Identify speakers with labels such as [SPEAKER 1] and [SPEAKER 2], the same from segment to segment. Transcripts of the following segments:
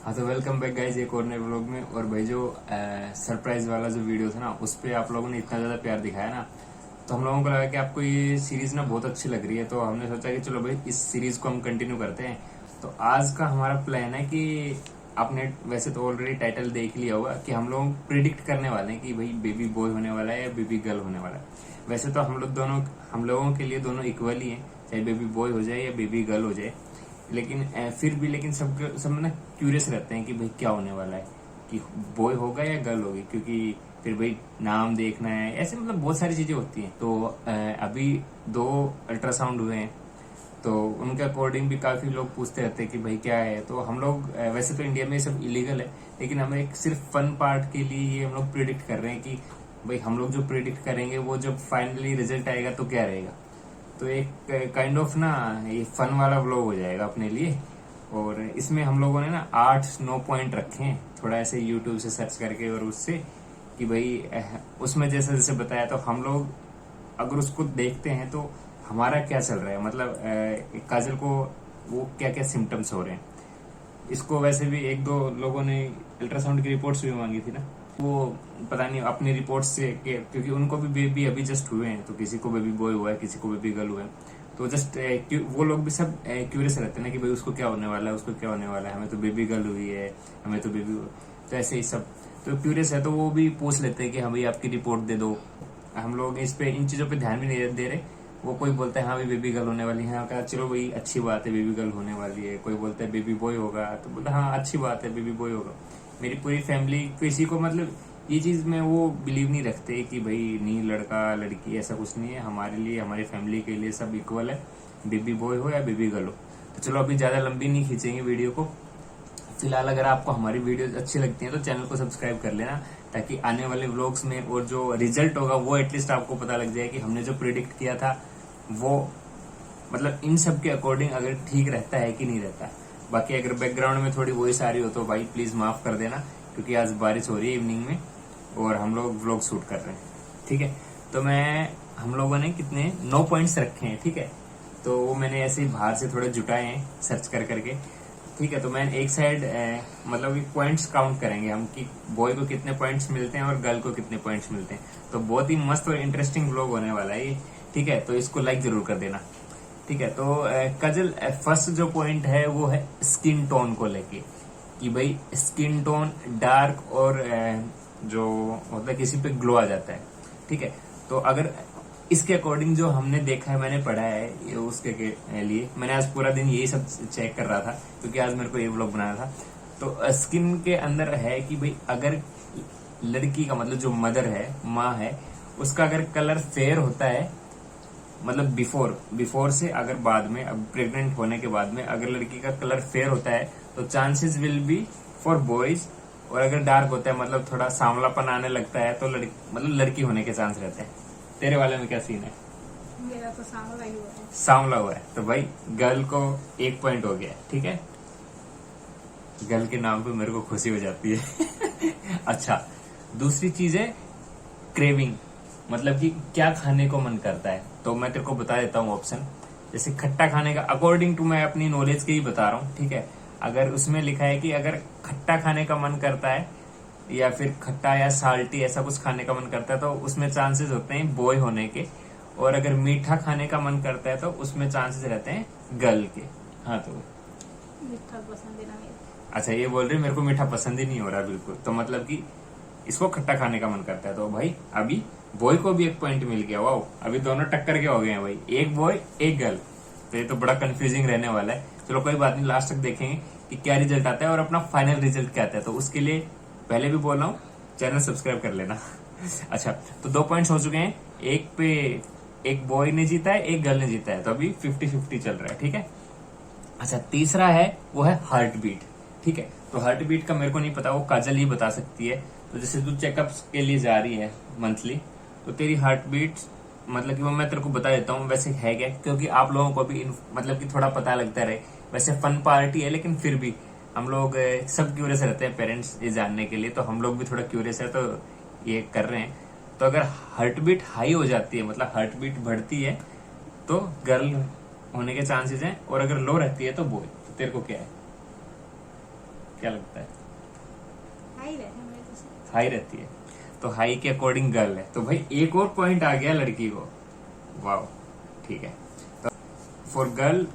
[SPEAKER 1] हाँ तो welcome back guys एक और नए व्लॉग में। और भाई जो सरप्राइज वाला जो वीडियो था ना, उस पे आप लोगों ने इतना ज्यादा प्यार दिखाया ना, तो हम लोगों को लगा कि आपको ये सीरीज ना बहुत अच्छी लग रही है। तो हमने सोचा कि चलो भाई इस सीरीज को हम कंटिन्यू करते हैं। तो आज का हमारा प्लान है कि आपने वैसे तो ऑलरेडी टाइटल देख लिया होगा कि हम लोग प्रिडिक्ट करने वाले हैं कि भाई बेबी बॉय होने वाला है या बेबी गर्ल होने वाला है। वैसे तो हम लोगों के लिए दोनों इक्वल ही है, चाहे बेबी बॉय हो जाए या बेबी गर्ल हो जाए। लेकिन फिर भी सब ना क्यूरियस रहते हैं कि भाई क्या होने वाला है, कि बॉय होगा या गर्ल होगी, क्योंकि फिर भाई नाम देखना है, ऐसे मतलब बहुत सारी चीजें होती हैं। तो अभी 2 अल्ट्रासाउंड हुए हैं, तो उनके अकॉर्डिंग भी काफी लोग पूछते रहते हैं कि भाई क्या है। तो हम लोग वैसे तो इंडिया में ये सब इलीगल है, लेकिन हम एक सिर्फ फन पार्ट के लिए ये हम लोग प्रिडिक्ट कर रहे हैं कि भाई हम लोग जो प्रिडिक्ट करेंगे वो जब फाइनली रिजल्ट आएगा तो क्या रहेगा। तो एक काइंड ऑफ ना ये फन वाला व्लॉग हो जाएगा अपने लिए। और इसमें हम लोगों ने ना 8-9 पॉइंट रखे हैं, थोड़ा ऐसे यूट्यूब से सर्च करके और उससे, कि भाई उसमें जैसे जैसे बताया तो हम लोग अगर उसको देखते हैं तो हमारा क्या चल रहा है, मतलब काजल को वो क्या क्या सिम्टम्स हो रहे हैं। इसको वैसे भी 1-2 लोगों ने अल्ट्रासाउंड की रिपोर्ट्स भी मांगी थी ना, वो पता नहीं अपनी रिपोर्ट्स से क्योंकि उनको भी बेबी अभी जस्ट हुए हैं, तो किसी को बेबी बॉय हुआ है, किसी को बेबी गर्ल हुआ है। तो जस्ट वो लोग भी सब क्यूरियस रहते हैं ना कि भाई उसको क्या होने वाला है, उसको क्या होने वाला है, हमें तो बेबी गर्ल हुई है, हमें तो बेबी, तो ऐसे ही सब तो क्यूरियस है। तो वो भी पूछ लेते हैं कि हाँ भाई आपकी रिपोर्ट दे दो। हम लोग इस पे इन चीजों पे ध्यान भी नहीं दे रहे। वो कोई बोलता है हाँ भाई बेबी गर्ल होने वाली है, हाँ कहा चलो भाई अच्छी बात है बेबी गर्ल होने वाली है। कोई बोलता है बेबी बॉय होगा, तो बोलता हाँ अच्छी बात है बेबी बॉय होगा। मेरी पूरी फैमिली किसी को मतलब ये चीज में वो बिलीव नहीं रखते कि भाई नहीं लड़का लड़की ऐसा कुछ नहीं है। हमारे लिए, हमारी फैमिली के लिए सब इक्वल है, बेबी बॉय हो या बेबी गर्ल हो। तो चलो अभी ज्यादा लंबी नहीं खींचेंगे वीडियो को। फिलहाल अगर आपको हमारी वीडियो अच्छी लगती है तो चैनल को सब्सक्राइब कर लेना, ताकि आने वाले व्लॉग्स में और जो रिजल्ट होगा वो एटलीस्ट आपको पता लग जाए कि हमने जो प्रिडिक्ट किया था वो मतलब इन सब के अकॉर्डिंग अगर ठीक रहता है कि नहीं रहता। बाकी अगर बैकग्राउंड में थोड़ी वॉइस आ रही हो तो भाई प्लीज माफ कर देना, क्योंकि आज बारिश हो रही है इवनिंग में और हम लोग व्लॉग शूट कर रहे हैं। ठीक है, तो हम लोगों ने कितने 9 पॉइंट्स रखे हैं। ठीक है, तो वो मैंने ऐसे ही बाहर से थोड़े जुटाए हैं सर्च कर करके। ठीक है, तो मैं एक साइड मतलब पॉइंट्स काउंट करेंगे हम कि बॉय को कितने पॉइंट्स मिलते हैं और गर्ल को कितने पॉइंट्स मिलते हैं। तो बहुत ही मस्त और इंटरेस्टिंग व्लॉग होने वाला है ये। ठीक है, तो इसको लाइक जरूर कर देना। ठीक है, तो काजल फर्स्ट जो पॉइंट है वो है स्किन टोन को लेके, कि भाई स्किन टोन डार्क और जो होता है किसी पे ग्लो आ जाता है। ठीक है, तो अगर इसके अकॉर्डिंग जो हमने देखा है, मैंने पढ़ा है ये उसके के लिए, मैंने आज पूरा दिन यही सब चेक कर रहा था क्योंकि आज मेरे को ये व्लॉग बनाना था। तो स्किन के अंदर है कि भाई अगर लड़की का मतलब जो मदर है, माँ है, उसका अगर कलर फेयर होता है, मतलब बिफोर से अगर बाद में, अब प्रेग्नेंट होने के बाद में अगर लड़की का कलर फेयर होता है तो chances will be for boys. और अगर डार्क होता है मतलब थोड़ा सांवलापन आने लगता है तो लड़की होने के चांस रहते हैं। तेरे वाले में क्या सीन है?
[SPEAKER 2] मेरा तो सांवला ही हुआ है।
[SPEAKER 1] सांवला हुआ है तो भाई गर्ल को 1 पॉइंट हो गया। ठीक है, गर्ल के नाम पे मेरे को खुशी हो जाती है। अच्छा, दूसरी चीज है क्रेविंग, मतलब कि क्या खाने को मन करता है। तो मैं तेरे को बता देता हूँ ऑप्शन। जैसे खट्टा खाने का, अकॉर्डिंग टू मैं अपनी नॉलेज के ही बता रहा हूँ। ठीक है, अगर उसमें लिखा है कि अगर खट्टा खाने का मन करता है या फिर खट्टा या साल्टी ऐसा कुछ खाने का मन करता है तो उसमें चांसेस होते हैं बॉय होने के। और अगर मीठा खाने का मन करता है तो उसमें चांसेस रहते हैं गर्ल के। हाँ, तो
[SPEAKER 2] मीठा पसंद है ना मेरा।
[SPEAKER 1] अच्छा, ये बोल रही मेरे को मीठा पसंद ही नहीं हो रहा बिल्कुल, तो मतलब कि इसको खट्टा खाने का मन करता है। तो भाई अभी बॉय को भी 1 पॉइंट मिल गया। वाओ, अभी दोनों टक्कर के हो गए हैं भाई, एक बॉय एक गर्ल। तो ये तो बड़ा कंफ्यूजिंग रहने वाला है। चलो कोई बात नहीं, लास्ट तक देखेंगे कि क्या रिजल्ट आता है और अपना फाइनल रिजल्ट क्या आता है। तो उसके लिए पहले भी बोल रहा हूँ, चैनल सब्सक्राइब कर लेना। अच्छा, तो 2 पॉइंट्स हो चुके हैं। एक पे एक बॉय ने जीता है, एक गर्ल ने जीता है, तो अभी 50-50 चल रहा है। ठीक है, अच्छा तीसरा है वो है हार्ट बीट। ठीक है, तो हार्ट बीट का मेरे को नहीं पता, वो काजल ही बता सकती है। तो जैसे तू चेकअप्स के लिए जा रही है मंथली, तो तेरी हार्ट बीट मतलब कि वो मैं तेरे को बता देता हूँ वैसे है क्या, क्योंकि आप लोगों को भी मतलब कि थोड़ा पता लगता रहे। वैसे फन पार्टी है लेकिन फिर भी हम लोग सब क्यूरियस रहते हैं पेरेंट्स ये जानने के लिए, तो हम लोग भी थोड़ा क्यूरियस है तो ये कर रहे हैं। तो अगर हार्ट बीट हाई हो जाती है, मतलब हार्ट बीट बढ़ती है, तो गर्ल होने के चांसेस हैं, और अगर लो रहती है तो बॉय। तो तेरे को क्या है? क्या लगता है?
[SPEAKER 2] हाई रहते हैं मेरे तो से।
[SPEAKER 1] हाई रहती है, तो हाई के अकॉर्डिंग गर्ल है, तो भाई एक और पॉइंट आ गया लड़की को। वाह, ठीक है। तो फॉर गर्ल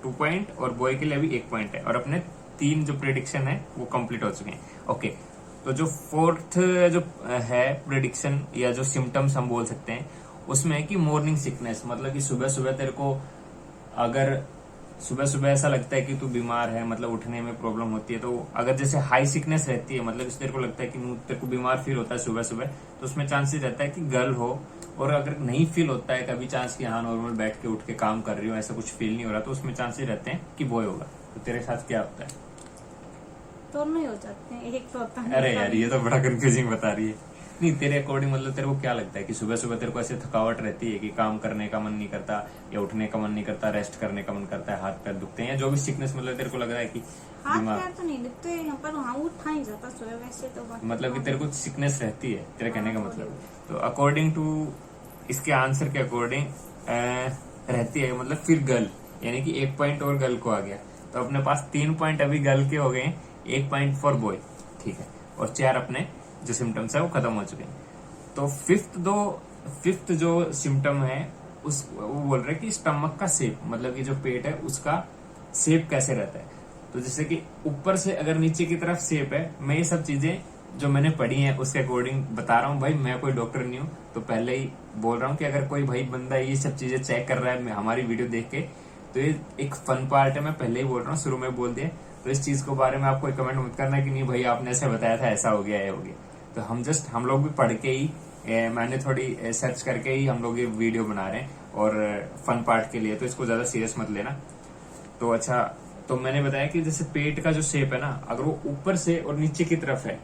[SPEAKER 1] 2 पॉइंट और बॉय के लिए अभी 1 पॉइंट है, और अपने 3 जो प्रिडिक्शन है वो कंप्लीट हो चुके हैं। ओके, तो जो फोर्थ जो है प्रिडिक्शन या जो सिम्टम्स हम बोल सकते हैं, उसमें है कि मॉर्निंग सिकनेस, मतलब कि सुबह सुबह तेरे को अगर सुबह सुबह ऐसा लगता है कि तू बीमार है, मतलब उठने में प्रॉब्लम होती है, तो अगर जैसे हाई सिकनेस रहती है, मतलब तेरे को लगता है कि तेरे को बीमार फील होता है सुबह सुबह, तो उसमें चांसेस रहता है कि गर्ल हो। और अगर नहीं फील होता है कभी चांस कि हाँ नॉर्मल बैठ के उठ के काम कर रही हो, ऐसा कुछ फील नहीं हो रहा, तो उसमें चांसेस रहते हैं कि बॉय होगा। तो तेरे साथ क्या होता है?
[SPEAKER 2] दोनों ही हो जाते हैं, एक तो होता है।
[SPEAKER 1] अरे यार, ये तो बड़ा कंफ्यूजिंग बता रही है। नहीं, तेरे अकॉर्डिंग मतलब तेरे को क्या लगता है कि सुबह सुबह तेरे को ऐसे थकावट रहती है कि काम करने का मन नहीं करता, या उठने का मन नहीं करता, रेस्ट करने का मन करता है, हाथ पैर दुखते हैं, या जो भी सिकनेस मतलब तेरे को लग रहा है कि
[SPEAKER 2] हाथ
[SPEAKER 1] बीमार,
[SPEAKER 2] पैर तो नहीं दिखते यहाँ पर, हाँ उठा नहीं जाता सुबह वैसे तो बाकी
[SPEAKER 1] मतलब कि तेरे को सिकनेस रहती है, तेरे कहने का मतलब। तो अकॉर्डिंग टू इसके आंसर के अकॉर्डिंग रहती है, मतलब फिर गर्ल, यानी कि 1 पॉइंट और गर्ल को आ गया। तो अपने पास 3 पॉइंट अभी गर्ल के हो गए, 1 पॉइंट फॉर बॉय, ठीक है, और 4 अपने जो सिम्टम्स है वो खत्म हो चुके हैं। तो फिफ्थ जो सिम्टम है उस वो बोल रहे हैं कि स्टमक का शेप, मतलब कि जो पेट है उसका शेप कैसे रहता है। तो जैसे कि ऊपर से अगर नीचे की तरफ शेप है, मैं ये सब चीजें जो मैंने पढ़ी हैं उसके अकॉर्डिंग बता रहा हूँ भाई, मैं कोई डॉक्टर नहीं हूँ, तो पहले ही बोल रहा हूँ कि अगर कोई भाई बंदा ये सब चीजें चेक कर रहा है हमारी वीडियो देख के, तो ये एक फन पार्ट है, मैं पहले ही बोल रहा हूँ, शुरू में बोल दिया। तो इस चीज के बारे में आप कोई कमेंट मत करना कि नहीं भाई आपने ऐसे बताया था, ऐसा हो गया, ये हो गया। तो हम लोग भी पढ़ के ही मैंने थोड़ी सर्च करके ही हम लोग ये वीडियो बना रहे हैं, और फन पार्ट के लिए, तो इसको ज्यादा सीरियस मत लेना। तो अच्छा, तो मैंने बताया कि जैसे पेट का जो शेप है ना, अगर वो ऊपर से और नीचे की तरफ है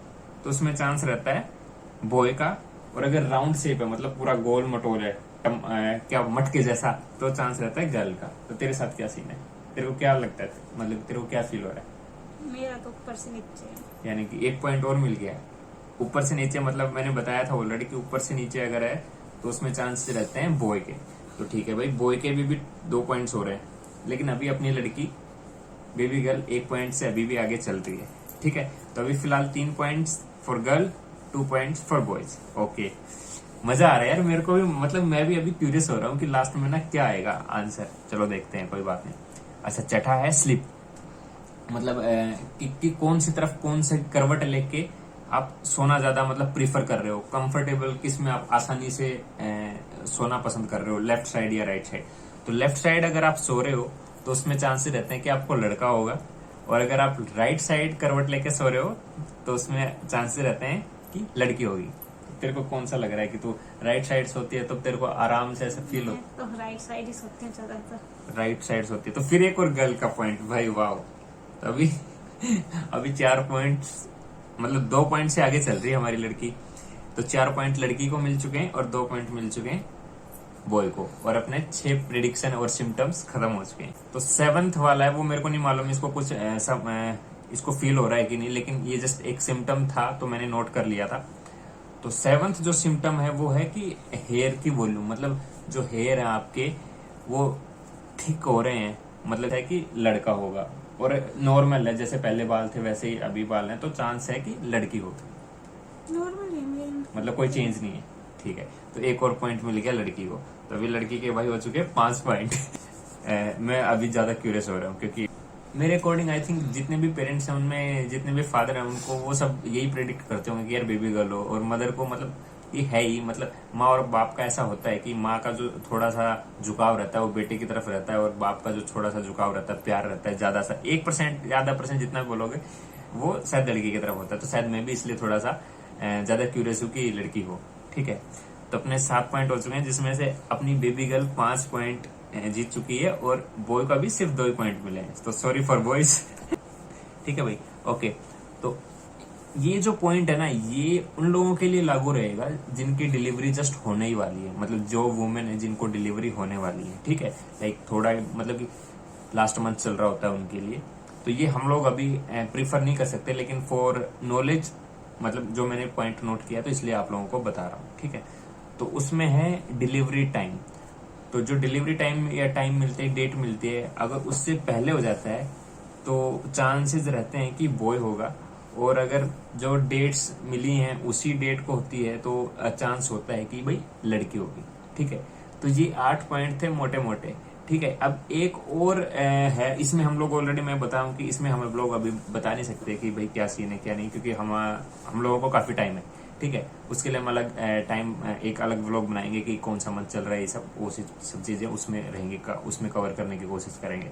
[SPEAKER 1] तो उसमें चांस रहता है बॉय का, और अगर राउंड शेप है, मतलब पूरा गोल मटोल है, क्या मटके जैसा, तो चांस रहता है गर्ल का। तो तेरे साथ क्या सीन है? तेरे को क्या लगता है, मतलब तेरे को क्या फील हो रहा है?
[SPEAKER 2] मेरा तो ऊपर से नीचे है।
[SPEAKER 1] यानी कि 1 पॉइंट और मिल गया है। ऊपर से नीचे मतलब मैंने बताया था ऑलरेडी कि ऊपर से नीचे अगर है तो उसमें चांस रहते हैं बॉय के। तो ठीक है भाई, बॉय के भी 2 पॉइंट्स हो रहे हैं, लेकिन अभी अपनी लड़की बेबी गर्ल 1 पॉइंट से अभी भी आगे चल रही है, ठीक है। तो अभी फिलहाल 3 points for girl, 2 points for boys. Okay, मजा आ रहा है यार मेरे को भी, मतलब मैं भी अभी क्यूरियस हो रहा हूँ कि लास्ट में ना क्या आएगा आंसर। चलो देखते हैं, कोई बात नहीं। अच्छा, छठा है स्लिप, मतलब कि कौन सी तरफ कौन से करवट लेके आप सोना ज्यादा मतलब प्रीफर कर रहे हो, कंफर्टेबल किस में आप आसानी से सोना पसंद कर रहे हो, लेफ्ट साइड या राइट साइड। तो लेफ्ट साइड अगर आप सो रहे हो तो उसमें चांसेस रहते हैं कि आपको लड़का होगा, और अगर आप राइट साइड करवट लेके सो रहे हो तो उसमें चांसेस रहते हैं कि लड़की होगी। तेरे को कौन सा लग रहा है कि तू राइट साइड सोती है तो तेरे को आराम से ऐसा फील हो?
[SPEAKER 2] तो राइट साइड ही सोते हैं ज्यादातर।
[SPEAKER 1] राइट साइड सोती है, तो फिर एक और गर्ल का पॉइंट भाई, वाह। तो अभी 4 पॉइंट्स, मतलब 2 पॉइंट से आगे चल रही है हमारी लड़की। तो 4 पॉइंट लड़की को मिल चुके हैं और 2 पॉइंट मिल चुके हैं बॉय को, और अपने 6 प्रिडिक्शन और सिम्टम्स खत्म हो चुके हैं। तो 7th वाला है वो मेरे को नहीं मालूम इसको कुछ ऐसा इसको फील हो रहा है कि नहीं, लेकिन ये जस्ट एक सिम्टम था तो मैंने नोट कर लिया था। तो 7th जो सिम्टम है वो है कि हेयर की वॉल्यूम, मतलब जो हेयर है आपके वो थिक हो रहे हैं, मतलब है कि लड़का होगा। और नॉर्मल है, जैसे पहले बाल थे वैसे ही अभी बाल हैं, तो चांस है कि लड़की होगी।
[SPEAKER 2] नॉर्मल है मेरे,
[SPEAKER 1] मतलब कोई चेंज नहीं है, ठीक है। तो एक और पॉइंट मिल गया लड़की को, तो अभी लड़की के भाई हो चुके 5 पॉइंट। मैं अभी ज्यादा क्यूरियस हो रहा हूँ, क्योंकि मेरे अकॉर्डिंग आई थिंक जितने भी पेरेंट्स हैं उनमें, जितने भी फादर हैं उनको वो सब यही प्रेडिक्ट करते होंगे कि यार बेबी गर्ल हो। और मदर को मतलब ये है ही, मतलब माँ और बाप का ऐसा होता है कि माँ का जो थोड़ा सा झुकाव रहता है वो बेटे की तरफ रहता है, और बाप का जो थोड़ा सा झुकाव रहता है, प्यार रहता है ज्यादा सा, 1% आधा % जितना भी बोलोगे वो शायद लड़की की तरफ होता है। तो शायद मैं भी इसलिए थोड़ा सा ज्यादा क्यूरियस हूँ कि लड़की हो, ठीक है। तो अपने 7 पॉइंट हो चुके हैं, जिसमें से अपनी बेबी गर्ल 5 पॉइंट जीत चुकी है, और बॉय का भी सिर्फ 2 ही पॉइंट मिले हैं। तो सॉरी फॉर बॉयज। ठीक है भाई, ओके। तो ये जो पॉइंट है ना, ये उन लोगों के लिए लागू रहेगा जिनकी डिलीवरी जस्ट होने ही वाली है, मतलब जो वुमेन है जिनको डिलीवरी होने वाली है, ठीक है। लाइक थोड़ा मतलब कि लास्ट मंथ चल रहा होता है उनके लिए। तो ये हम लोग अभी प्रीफर नहीं कर सकते, लेकिन फॉर नॉलेज, मतलब जो मैंने पॉइंट नोट किया तो इसलिए आप लोगों को बता रहा हूँ, ठीक है। तो उसमें है डिलीवरी टाइम। तो जो डिलीवरी टाइम या टाइम मिलते है, डेट मिलती है, अगर उससे पहले हो जाता है तो चांसेस रहते हैं कि बॉय होगा, और अगर जो डेट्स मिली हैं उसी डेट को होती है तो चांस होता है कि भाई लड़की होगी। ठीक है, तो ये 8 पॉइंट थे मोटे मोटे। ठीक है, अब एक और है, इसमें हम लोग ऑलरेडी मैं बताऊं कि इसमें हम लोग अभी बता नहीं सकते कि भाई क्या सीन है क्या नहीं, क्योंकि हम लोगों को काफी टाइम है। ठीक है, उसके लिए हम अलग टाइम एक अलग व्लॉग बनाएंगे कि कौन सा मंथ चल रहा है, ये सब चीजें उसमें रहेंगी, उसमें कवर करने की कोशिश करेंगे।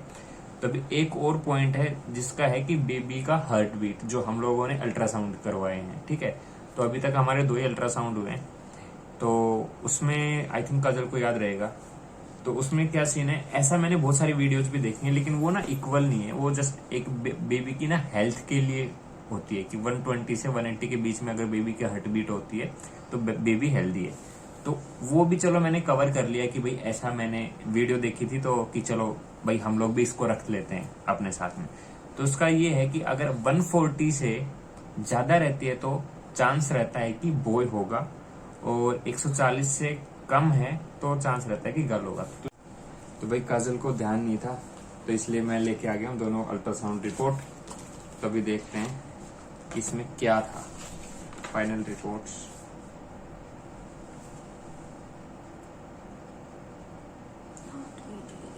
[SPEAKER 1] तो अभी एक और पॉइंट है जिसका है कि बेबी का हार्ट बीट, जो हम लोगों ने अल्ट्रासाउंड करवाए हैं। ठीक है, तो अभी तक हमारे 2 ही अल्ट्रासाउंड हुए हैं, तो उसमें आई थिंक काजल को याद रहेगा। तो उसमें क्या सीन है, ऐसा मैंने बहुत सारी वीडियोज भी देखी है, लेकिन वो ना इक्वल नहीं है, वो जस्ट एक बेबी की ना हेल्थ के लिए होती है कि 120 से 180 के बीच में अगर बेबी की हार्ट बीट होती है तो बेबी हेल्दी है। तो वो भी चलो मैंने कवर कर लिया कि भाई ऐसा मैंने वीडियो देखी थी, तो कि चलो भाई हम लोग भी इसको रख लेते हैं अपने साथ में। तो उसका ये है कि अगर 140 से ज्यादा रहती है तो चांस रहता है कि बॉय होगा, और 140 से कम है तो चांस रहता है कि गर्ल होगा। तो भाई काजल को ध्यान नहीं था, तो इसलिए मैं लेके आ गया हूँ दोनों अल्ट्रासाउंड रिपोर्ट। तो अभी देखते हैं कि इसमें क्या था फाइनल रिपोर्ट्स।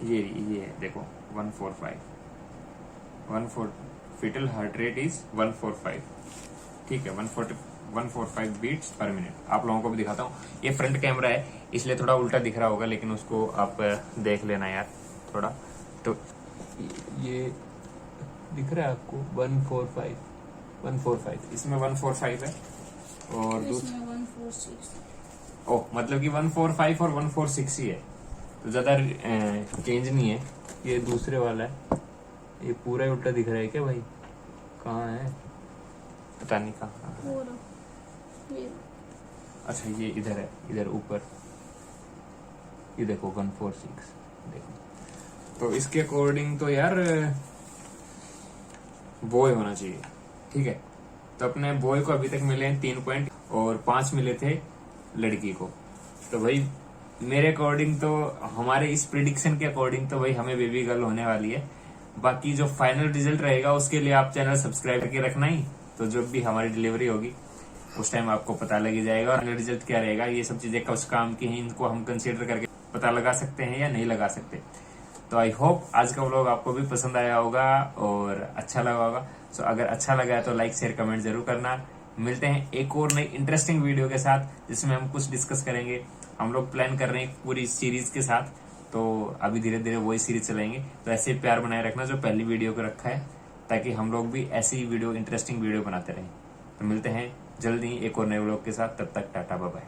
[SPEAKER 1] ये है देखो 145 फीटल हार्ट रेट इज 145। ठीक है, 145 बीट्स पर मिनट। आप लोगों को भी दिखाता हूँ, ये फ्रंट कैमरा है इसलिए थोड़ा उल्टा दिख रहा होगा, लेकिन उसको आप देख लेना यार थोड़ा। तो ये दिख रहा है आपको 145 इसमें 145 है, और
[SPEAKER 2] इसमें 146।
[SPEAKER 1] ओह मतलब कि 145 और 146 ही है, तो ज्यादा चेंज नहीं है। ये दूसरे वाला है, ये पूरा ही उल्टा दिख रहा है क्या भाई? कहाँ है पता नहीं कहाँ।
[SPEAKER 2] ये
[SPEAKER 1] अच्छा ये इधर है, इधर ऊपर ये देखो 146 देखो। तो इसके अकॉर्डिंग तो यार बॉय होना चाहिए। ठीक है, तो अपने बॉय को अभी तक मिले हैं 3 पॉइंट और 5 मिले थे लड़की को। तो भाई मेरे अकॉर्डिंग तो हमारे इस प्रिडिक्शन के अकॉर्डिंग तो भाई हमें बेबी गर्ल होने वाली है। बाकी जो फाइनल रिजल्ट रहेगा उसके लिए आप चैनल सब्सक्राइब करके रखना ही, तो जब भी हमारी डिलीवरी होगी उस टाइम आपको पता लग जाएगा और रिजल्ट क्या रहेगा। ये सब चीजें कब काम की हैं, इनको हम कंसीडर करके पता लगा सकते हैं या नहीं लगा सकते। तो आई होप आज का व्लॉग आपको भी पसंद आया होगा और अच्छा लगा होगा। सो अगर अच्छा लगा है तो लाइक शेयर कमेंट जरूर करना। मिलते हैं एक और नई इंटरेस्टिंग वीडियो के साथ जिसमें हम कुछ डिस्कस करेंगे। हम लोग प्लान कर रहे हैं पूरी सीरीज के साथ, तो अभी धीरे धीरे वही सीरीज चलाएंगे। तो ऐसे प्यार बनाए रखना जो पहली वीडियो को रखा है, ताकि हम लोग भी ऐसी वीडियो इंटरेस्टिंग वीडियो बनाते रहें। तो मिलते हैं जल्दी एक और नए व्लॉग के साथ, तब तक टाटा बाय बाय।